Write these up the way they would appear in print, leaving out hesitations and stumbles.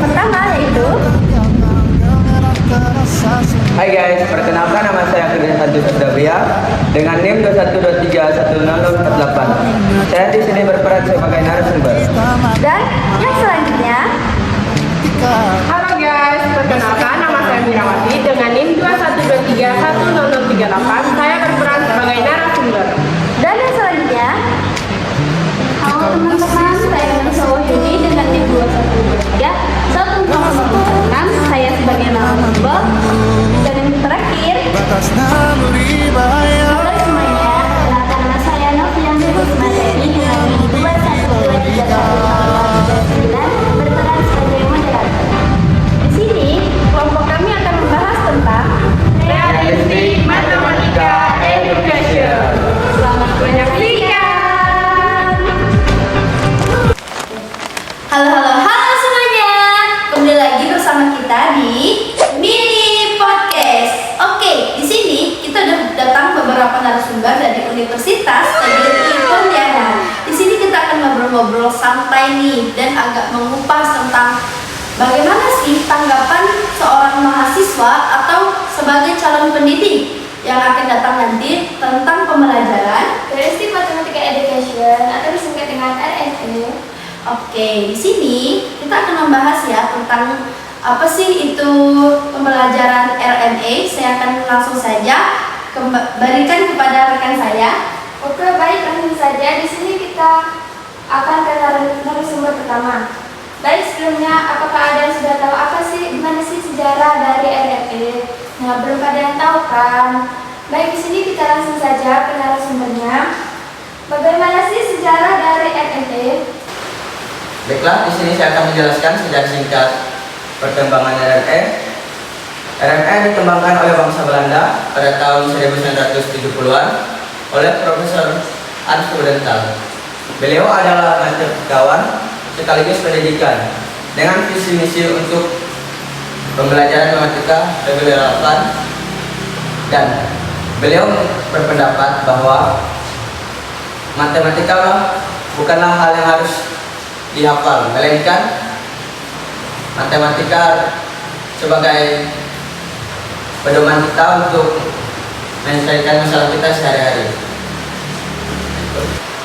pertama yaitu Hai guys, perkenalkan nama saya Kurnia Santus Sudabria dengan NIM 21231048. Saya di sini berperan sebagai narasumber. dan yang selanjutnya. Halo guys, perkenalkan nama saya Mirawati dengan NIM 21231038. Saya berperan sebagai narasumber. Dan yang selanjutnya. Halo teman-teman, saya Nisa Wahyudi dengan NIM 21231046. Saya sebagai narasumber. Dan yang terakhir. Halo semuanya, perkenalkan nama saya Novian Materi dengan NIM 21231049 berperan sebagai moderator. Di sini, kelompok kami akan membahas tentang Realistik Matematika Education. Selamat menyaksikan. Halo semuanya. Kembali lagi bersama kita di Mini Podcast. Oke, di sini kita udah datang beberapa narasumber dari Universitas TGI Pontianak. Di sini kita akan ngobrol-ngobrol santai nih dan agak mengupas tentang bagaimana sih tanggapan seorang mahasiswa atau sebagai calon pendidik yang akan datang nanti tentang pembelajaran Realistik Matematika Education atau disingkat dengan RME. Oke, di sini kita akan membahas ya tentang apa sih itu pembelajaran RME. Saya akan langsung saja berikan kepada rekan saya. Oke, baik, langsung saja. Di sini kita akan ke narasumber pertama. Baik, sebelumnya apakah ada yang sudah tahu apa sih gimana sih sejarah dari RME? Nah, belum ada yang tahu kan? Baik, di sini kita langsung saja ke narasumbernya. Bagaimana sih sejarah dari RME? Baiklah, di sini saya akan menjelaskan sejarah singkat perkembangan RME. RME dikembangkan oleh bangsa Belanda pada tahun 1970-an oleh Profesor Hans Freudenthal. Beliau adalah matematika sekaligus pendidikan dengan visi misi untuk pembelajaran matematika lebih relevan, dan beliau berpendapat bahwa matematika bukanlah hal yang harus dihafal, melainkan matematika sebagai pedoman kita untuk menyelesaikan masalah kita sehari-hari.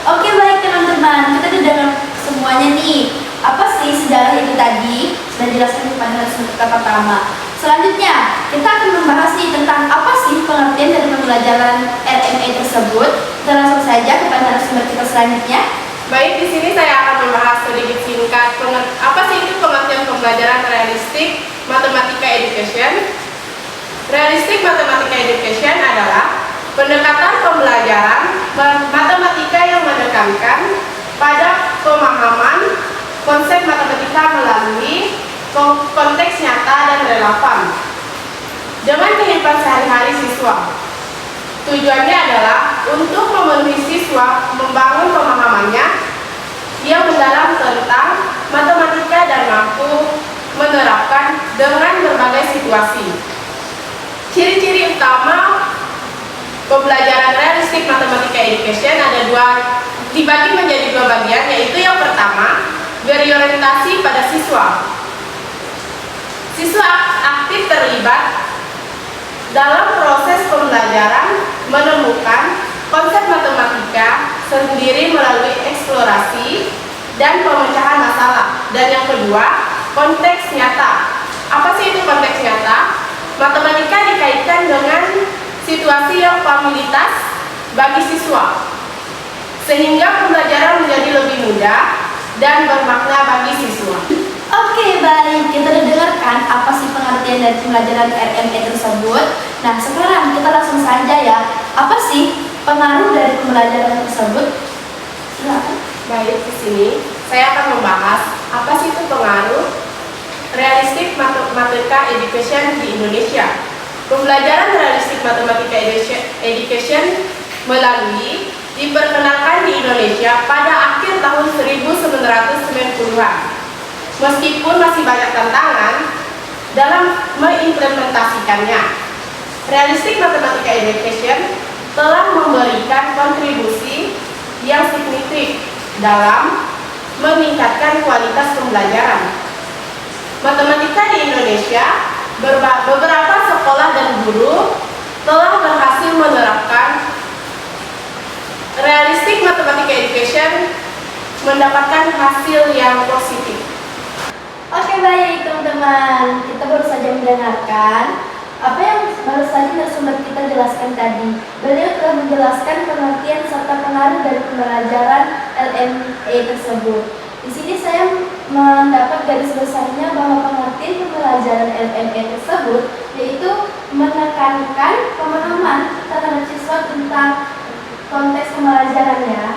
Oke, baik teman-teman, kita sudah dengar semuanya nih. Apa sih sejarah itu tadi? Sudah jelaskan kepada narasumber kita pertama. Selanjutnya, kita akan membahas nih tentang apa sih pengertian dari pembelajaran RME tersebut. Kita langsung saja kepada narasumber kita selanjutnya. Baik, di sini saya akan membahas sedikit singkat apa sih itu pengertian pembelajaran realistik matematika education. Realistik matematika education adalah pendekatan pembelajaran matematika yang menekankan pada pemahaman konsep matematika melalui konteks nyata dan relevan dengan kehidupan sehari-hari siswa. Tujuannya adalah untuk memenuhi siswa membangun pemahamannya yang mendalam tentang matematika dan mampu menerapkan dengan berbagai situasi. Ciri-ciri utama pembelajaran realistik matematika education ada dibagi menjadi dua bagian, yaitu yang pertama berorientasi pada siswa. Siswa aktif terlibat dalam proses pembelajaran menemukan konsep matematika sendiri melalui eksplorasi dan pemecahan masalah. Dan yang kedua, konteks nyata. Apa sih itu konteks nyata? Matematika dikaitkan dengan situasi yang familiaritas bagi siswa, sehingga pembelajaran menjadi lebih mudah dan bermakna bagi siswa. Oke, baik, kita udah dengarkan apa sih pengertian dari pembelajaran RME tersebut. Nah, sekarang kita langsung saja ya. Apa sih pengaruh dari pembelajaran tersebut? Silakan. Baik, di sini saya akan membahas apa sih itu pengaruh realistik matematika education di Indonesia. Pembelajaran realistik matematika education melalui diperkenalkan di Indonesia pada akhir tahun 1990-an. Meskipun masih banyak tantangan dalam mengimplementasikannya, realistik matematika education telah memberikan kontribusi yang signifikan dalam meningkatkan kualitas pembelajaran. Indonesia, beberapa sekolah dan guru telah berhasil menerapkan realistic mathematics education mendapatkan hasil yang positif. Oke, baik teman-teman, kita baru saja mendengarkan apa yang baru saja narasumber kita jelaskan tadi. Beliau telah menjelaskan pengertian serta pengaruh dari pembelajaran LME tersebut. Di sini saya mendapat garis besarnya bahwa pengertian pembelajaran LME tersebut yaitu menekankan pemahaman terhadap siswa tentang konteks pembelajarannya.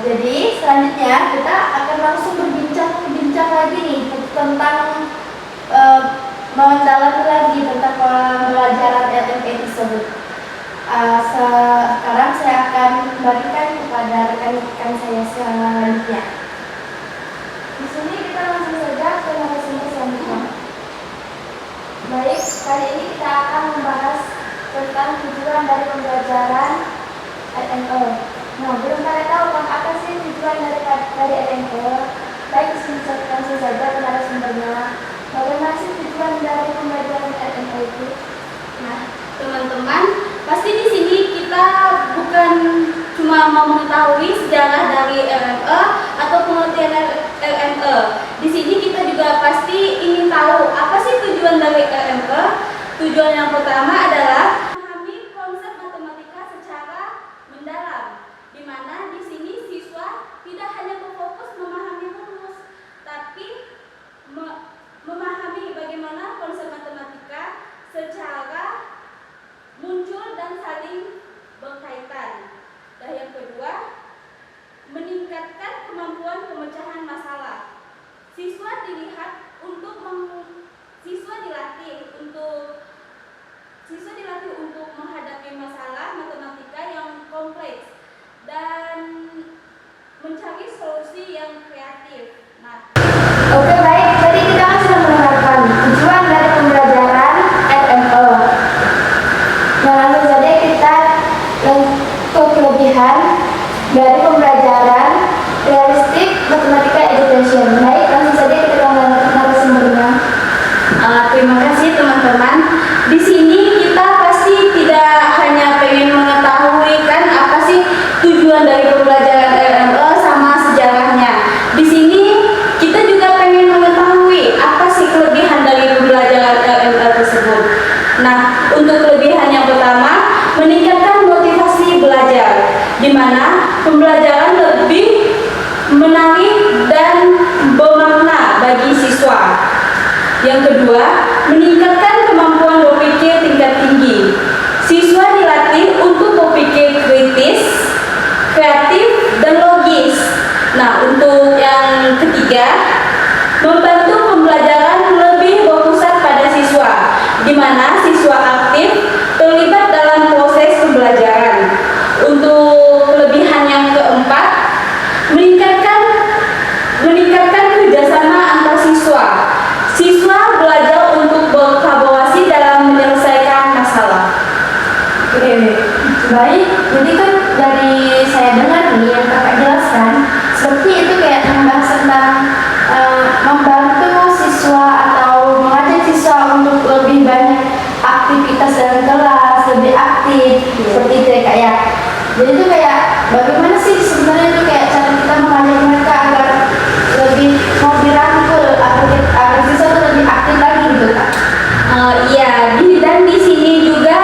Jadi selanjutnya kita akan langsung berbincang lagi nih tentang mendalam lagi tentang pembelajaran LME tersebut. Sekarang saya akan kembalikan kepada rekan-rekan saya selanjutnya. Di sini kita langsung saja ke narasumber selanjutnya. Baik, kali ini kita akan membahas tentang tujuan dari pembelajaran LME. Nah, belum pada tahu kan apa sih tujuan dari LME? Baik, langsung saja ke narasumbernya. Bagaimana sih tujuan dari pembelajaran LME itu? Nah, teman-teman, pasti di sini kita bukan cuma mau mengetahui sejarah dari LME atau pengertian LME. Di sini kita juga pasti ingin tahu apa sih tujuan dari LME. Tujuan yang pertama adalah memahami konsep matematika secara mendalam, di mana di sini siswa tidak hanya berfokus memahami rumus, tapi memahami bagaimana konsep matematika secara muncul dan saling berkaitan. Dan yang kedua, meningkatkan kemampuan pemecahan masalah. Siswa dilatih untuk menghadapi masalah matematika yang kompleks dan mencari solusi yang kreatif. Nah, Oke, baik. Tadi kita sudah mendengarkan tujuan dari pembelajaran LME. Nah, langsung saja kita ke kelebihan dari pembelajaran realistic mathematics education. Baik, langsung saja kita ke narasumbernya. terima kasih teman-teman. Di sini kita pasti tidak hanya pengen mengetahui kan apa sih tujuan dari pembelajaran LME sama sejarahnya. Di sini kita juga pengen mengetahui apa sih kelebihan dari pembelajaran LME tersebut. Nah, untuk kelebihan yang pertama, meningkatkan motivasi belajar, di mana pembelajaran lebih menarik dan bermakna bagi siswa. Yang kedua, meningkatkan kemampuan berpikir tingkat tinggi. Siswa dilatih untuk berpikir kritis, kreatif, dan logis. Nah, untuk yang ketiga, membantu pembelajaran lebih berpusat pada siswa, di mana siswa aktif terlibat dalam proses pembelajaran. Untuk kelebihan yang keempat, meningkatkan kerjasama antar siswa. Siswa belajar untuk berkolaborasi dalam menyelesaikan masalah. Oke, baik. Jadi kan dari saya dengar nih yang kakak jelaskan, seperti itu kayak membahas tentang membantu siswa atau mengajak siswa untuk lebih banyak aktivitas dalam kelas, lebih aktif, seperti itu ya kak ya. Jadi itu kayak bagaimana sih sebenarnya itu kayak cara kita mengajak mereka agar lebih mau dirangkul, agar siswa itu lebih aktif lagi gitu kak. Iya, dan di sini juga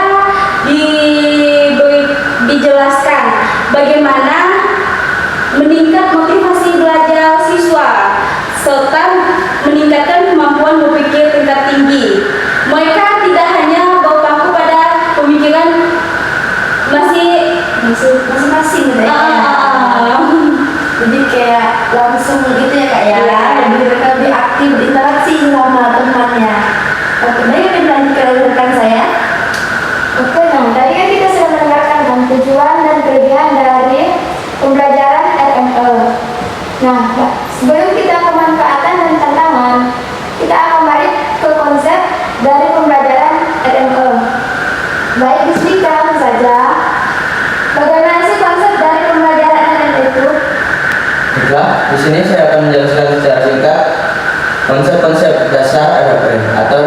dijelaskan bagaimana meningkat motivasi belajar siswa serta meningkatkan kemampuan berpikir tingkat tinggi. Mereka tidak hanya berpaku pada pemikiran masing-masing gitu ya. Jadi kayak langsung gitu ya kak ya, Iya. lebih aktif berinteraksi sama temannya. Oke, baik, kita lanjut ke rekan saya. Oke, nah tadi kan kita sudah mendengarkan kan tujuan dan kelebihan dari pembelajaran LME. Nah, sebelum kita ke manfaatan dan tantangan, kita akan balik ke konsep dari pembelajaran LME. Baik, di sini kita langsung saja. Bagaimana sih konsep dari pembelajaran LME itu? Baiklah, di sini saya akan menjelaskan secara singkat konsep-konsep dasar RFE atau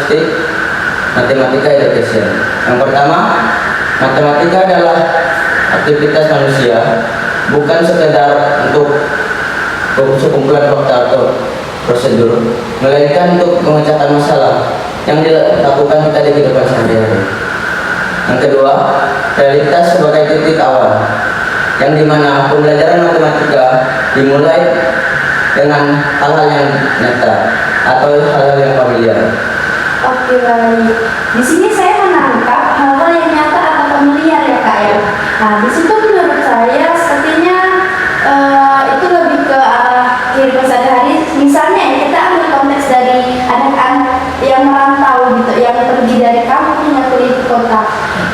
karakteristik matematika education. Yang pertama, matematika adalah aktivitas manusia, bukan sekedar untuk sekumpulan fakta atau prosedur, melainkan untuk memecahkan masalah yang dilakukan kita di kehidupan sehari-hari. Yang kedua, realitas sebagai titik awal, yang dimana pembelajaran matematika dimulai dengan hal-hal yang nyata atau hal-hal yang familiar. Oke, baik. Di sini saya menangkap hal-hal yang nyata atau familiar ya kak ya. Nah, di situ menurut saya sepertinya itu lebih ke arah kehidupan sehari-hari. Misalnya ya, kita ambil konteks dari anak-anak yang merantau gitu, yang pergi dari kampung ke ibu kota.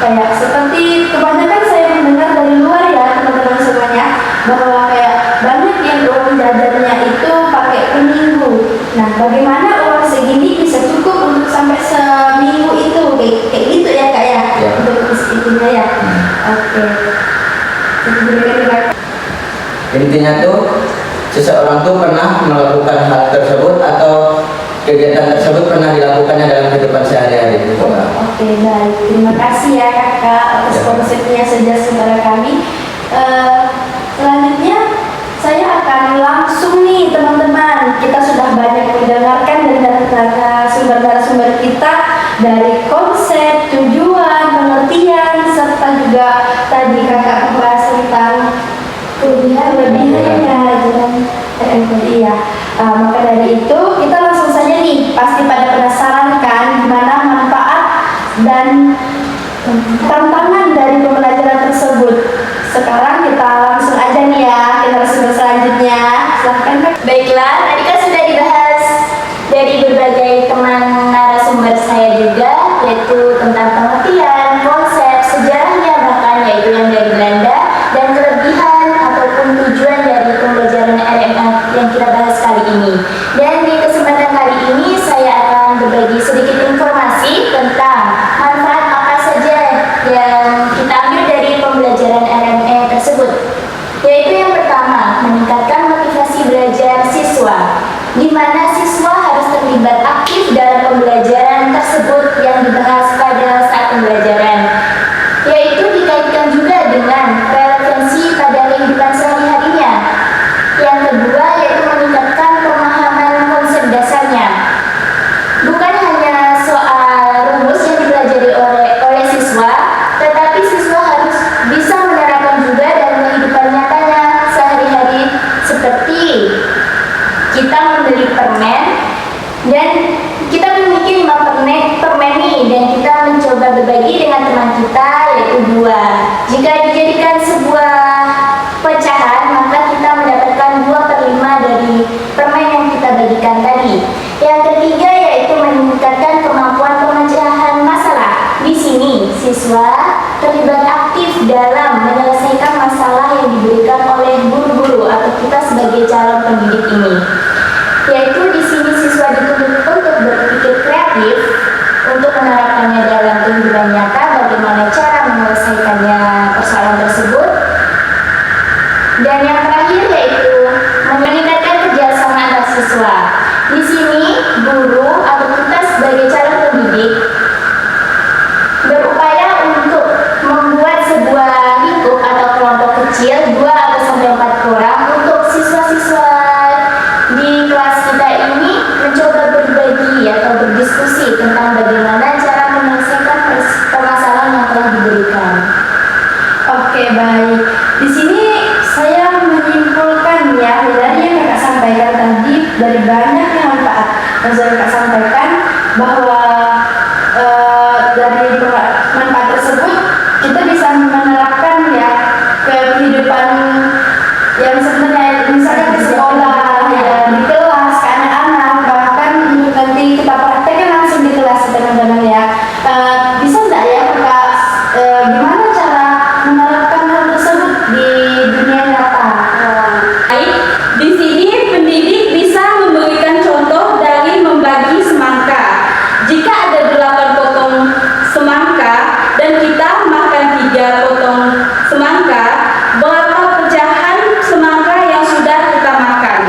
Kayak seperti kebanyakan saya mendengar dari luar ya teman-teman semuanya, bahwa kayak banyak yang uang jajannya itu pakai per minggu. Nah, bagaimana uang segini bisa cukup untuk sampai seminggu itu kayak gitu ya kak ya, untuk itunya ya. Oke. Intinya tuh seseorang tuh pernah melakukan hal tersebut atau kegiatan tersebut pernah dilakukannya dalam kehidupan sehari-hari. Oke, baik. Terima kasih ya kakak atas konsepnya sejelas kepada kami. Selanjutnya saya akan langsung nih teman-teman, kita sudah banyak mendengarkan dari sumber-sumber kita, dari konsep, tujuan, pengertian, serta juga tadi kakak membahas tentang kelebihannya dalam ya. Maka dari itu kita langsung saja nih, pasti pada penasaran kan gimana manfaat dan tantangan dari pembelajaran tersebut. Sekarang kita langsung aja nih ya ke narasumber selanjutnya. Silahkan kak. Baiklah, tadi kan sudah dibahas dari berbagai teman narasumber saya juga, yaitu tentang pengertian, konsep, sejarahnya bahkan yaitu yang dari Belanda, dan kelebihan ataupun tujuan dari pembelajaran RMF yang kita bahas kali ini. Dan di kesempatan kali ini saya akan berbagi sedikit informasi tentang manfaat apa saja yang kita ambil dari pembelajaran RME tersebut. Yaitu yang pertama, meningkatkan motivasi belajar siswa, di mana siswa harus terlibat aktif dalam pembelajaran tersebut yang dibahas pada saat pembelajaran, yaitu dikaitkan juga dengan relevansi pada kehidupan sehari-harinya. Yang kedua, yaitu meningkatkan pemahaman konsep dasarnya. Bukan hanya soal rumus yang dipelajari oleh siswa, tetapi siswa harus bisa menerapkan juga dalam kehidupan nyatanya sehari-hari, seperti kita membeli permen dan kita memiliki 5 permen nih, dan kita mencoba berbagi dengan teman kita yaitu 2. Jika dijadikan sebuah pecahan, maka kita mendapatkan 2/5 dari permen yang kita bagikan tadi. Yang ketiga yaitu meningkatkan kemampuan pemecahan masalah. Di sini siswa terlibat aktif dalam menyelesaikan masalah yang diberikan oleh guru-guru atau kita sebagai calon pendidik ini. Yaitu di sini siswa dituntut untuk berpikir kreatif untuk menerapkannya dalam kehidupan nyata, bagaimana cara menyelesaikannya persoalan tersebut. Dan yang terakhir yaitu meningkatkan kerjasama antar siswa. Di sini guru atau kita sebagai calon pendidik berupaya untuk membuat sebuah lingkup atau kelompok kecil 2 atau sampai 4 orang untuk siswa-siswa di kelas kita ini mencoba berbagi atau berdiskusi tentang bagaimana cara menyelesaikan permasalahan yang telah diberikan. Oke, baik. Di sini saya menyimpulkan ya dari yang kakak sampaikan tadi, dari banyaknya manfaat yang sudah kakak sampaikan, bahwa dari manfaat tersebut kita bisa menerapkan ya ke kehidupan yang sebenarnya, misalnya di sekolah ya, di kelas ke anak-anak, bahkan nanti kita praktekkan langsung di kelas teman-teman ya. Bisa enggak ya kakak gimana cara menerapkan hal tersebut di dunia nyata? Baik, di sini pendidik bisa memberikan contoh dari membagi semangka. Jika ada 8 potong semangka dan kita makan 3 potong semangka, berapa pecahan semangka yang sudah kita makan?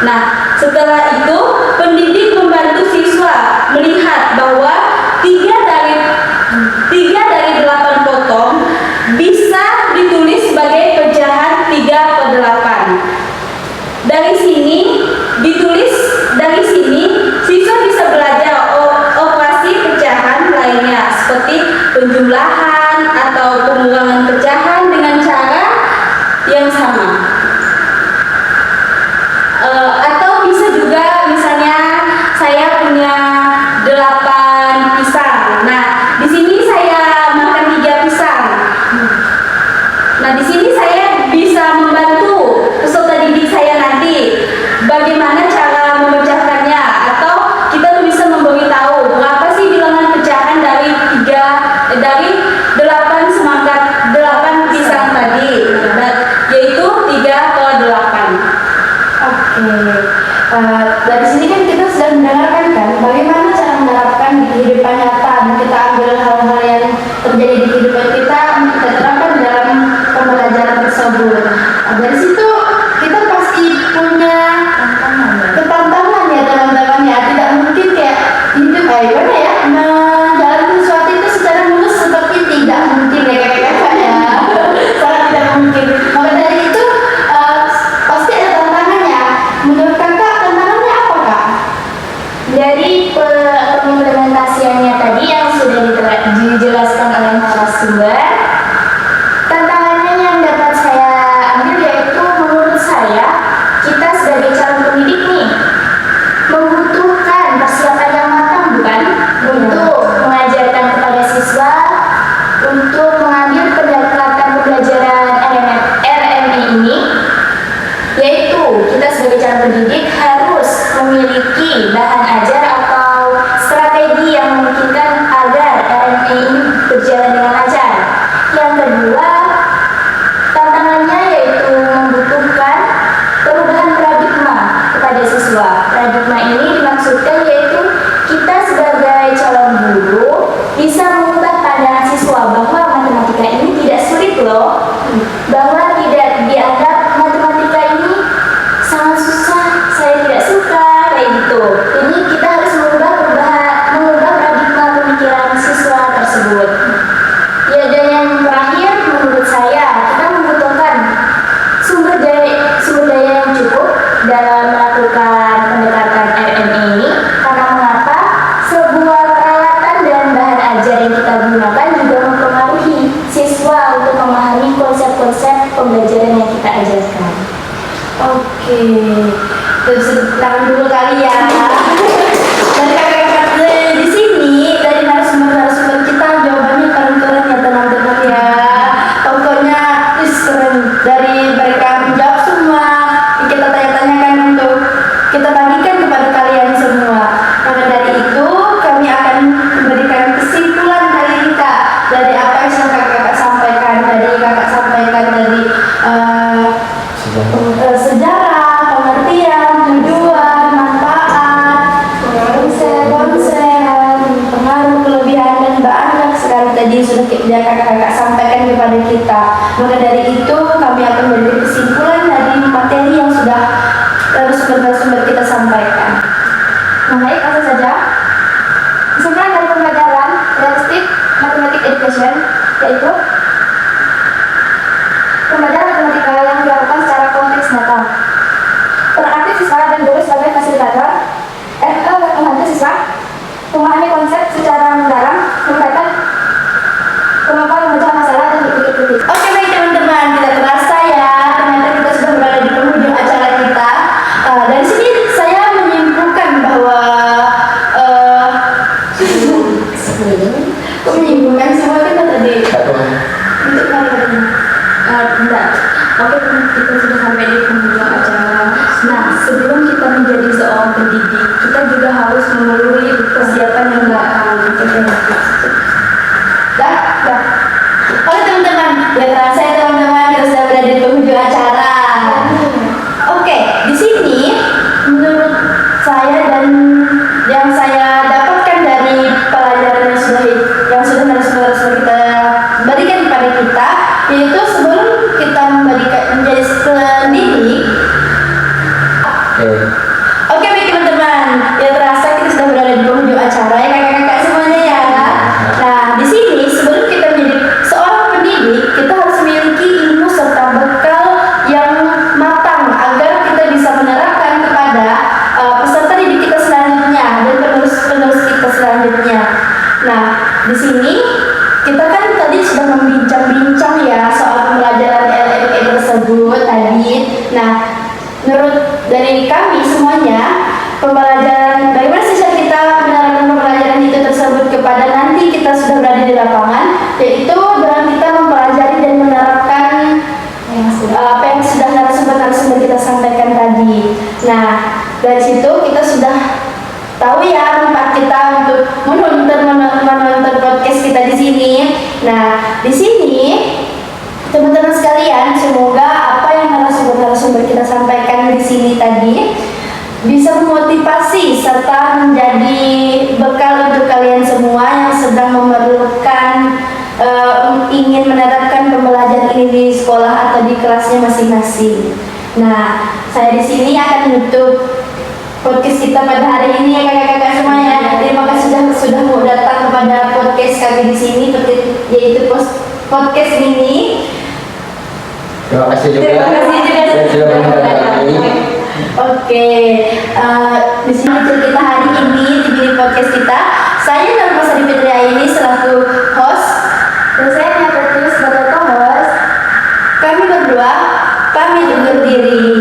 Nah, setelah itu pendidik membantu siswa melihat bahwa tiga dari 8 potong bisa ditulis sebagai pecahan 3/8. Dari sini siswa bisa belajar operasi pecahan lainnya seperti penjumlahan atau pengurangan pecahan dengan cara yang sama. Atau bisa juga misalnya saya punya 8 pisang. Nah, di sini saya makan 3 pisang. Nah, di sini saya bisa membantu peserta didik saya nanti bagaimana cara memecahkannya, atau kita bisa memberitahu berapa sih bilangan pecahan dari 8 semangka 8 pisang tadi, yaitu 3/8. Oke, dari sini kan kita sudah mendengarkan kan bagaimana cara menerapkan di kehidupan nyata, dan kita ambil hal-hal yang terjadi di kehidupan kita untuk kita terapkan dalam pembelajaran tersebut. Dari situ kita pasti punya ketantangan ya teman-teman ya. Tidak mungkin kayak hidup gimana ya menjalankan sesuatu itu secara mulus seperti tidak mungkin ya kakak-kakak ya. Sangat tidak mungkin. Maka dari itu pasti ada tantangannya. Menurut kakak tantangannya apa kak? Dari pengimplementasiannya tadi yang sudah dijelaskan oleh narasumber, tantangannya yang dapat saya ambil yaitu menurut saya kita sebagai calon pendidik nih membutuhkan persiapan yang matang, bukan? Untuk mengajarkan kepada siswa untuk mengambil pendekatan pembelajaran RME ini, yaitu kita sebagai calon pendidik harus memiliki bahan ajar atau strategi yang memungkinkan agar RME ini berjalan dengan lancar. Yang kedua, tantangannya yaitu membutuhkan perubahan paradigma kepada siswa. Paradigma ini dimaksudkan yaitu kita sebagai calon guru bisa mengubah pandangan siswa bahwa matematika ini tidak sulit loh, bahwa tidak dianggap matematika ini sangat susah, saya tidak suka, kayak gitu. Ini kita harus mengubah paradigma pemikiran siswa tersebut. Ya, dan yang terakhir menurut saya kita membutuhkan sumber daya yang cukup dalam melakukan pendekatan RME ini. Karena mengapa? Sebuah peralatan dan bahan ajar yang kita gunakan juga mempengaruhi siswa untuk memahami konsep-konsep pembelajaran yang kita ajarkan. Oke, terus tangan dulu kali ya. Dari kakak-kakak di sini, dari narasumber kita jawabannya keren-keren ya teman-teman ya. Pokoknya keren, dari mereka menjawab semua kita tanya-tanyakan untuk kita bagikan kepada kalian semua. Maka dari itu kami akan memberikan kesimpulan dari kita dari apa yang sudah kakak sampaikan, dari sejarah, pengertian, tujuan, manfaat, konsep, pengaruh, kelebihan, dan banyak sekali tadi sudah kakak-kakak sampaikan kepada kita. Maka dari itu kami akan memberikan kesimpulan dari materi yang sudah sumber-sumber kita sampaikan. Baik, langsung saja. Kesimpulan dari pembelajaran realistic mathematics education yaitu pembelajaran matematika yang dilakukan secara konteks data. Peran aktif siswa dan guru sebagai fasilitator, membantu siswa memahami konsep secara mendalam, meningkatkan kemampuan memecah masalah dan berpikir kritis. Oke baik teman-teman, tidak terasa ya, ternyata kita sudah berada di penghujung acara kita. Dari sini saya menyimpulkan bahwa kok menyimpulkan semua kita tadi untuk kalian. Enggak. Oke, kita sudah sampai di penghujung acara. Nah, sebelum kita menjadi seorang pendidik, kita juga harus melalui persiapan yang matang. Dah. Oke teman-teman, ya terasa ya teman-teman, kita sudah berada di penghujung acara. Oke, di sini menurut saya dan yang saya dapatkan dari pelajaran yang sudah narasumber kita berikan kepada kita, yaitu sebelum kita menjadi pendidik. Oke baik teman-teman, ya terasa kita sudah berada di penghujung di sini kita kan tadi sudah membincang-bincang ya soal pembelajaran LME tersebut tadi. Nah, menurut dari kami semuanya, pembelajaran bagaimana sih cara kita menerapkan pembelajaran itu tersebut kepada nanti kita sudah berada di lapangan, yaitu dengan kita mempelajari dan menerapkan apa yang sudah narasumber kita sampaikan tadi. Nah, dari situ kita sudah tahu ya manfaat kita untuk menonton podcast kita di sini. Nah, di sini teman-teman sekalian, semoga apa yang narasumber kita sampaikan di sini tadi bisa memotivasi serta menjadi bekal untuk kalian semua yang sedang memerlukan ingin menerapkan pembelajaran ini di sekolah atau di kelasnya masing-masing. Nah, saya di sini akan menutup podcast kita pada hari ini ya kakak-kakak semuanya. Terima kasih sudah mau datang kepada podcast kami di sini, yaitu podcast mini. Terima kasih juga. Terima kasih juga sudah mengundang kami. Oke, di sini kita hari ini di mini podcast kita. Saya Norma Sari Fitria ini selaku host. Dan saya Natia sebagai co-host. Kami berdua pamit undur diri.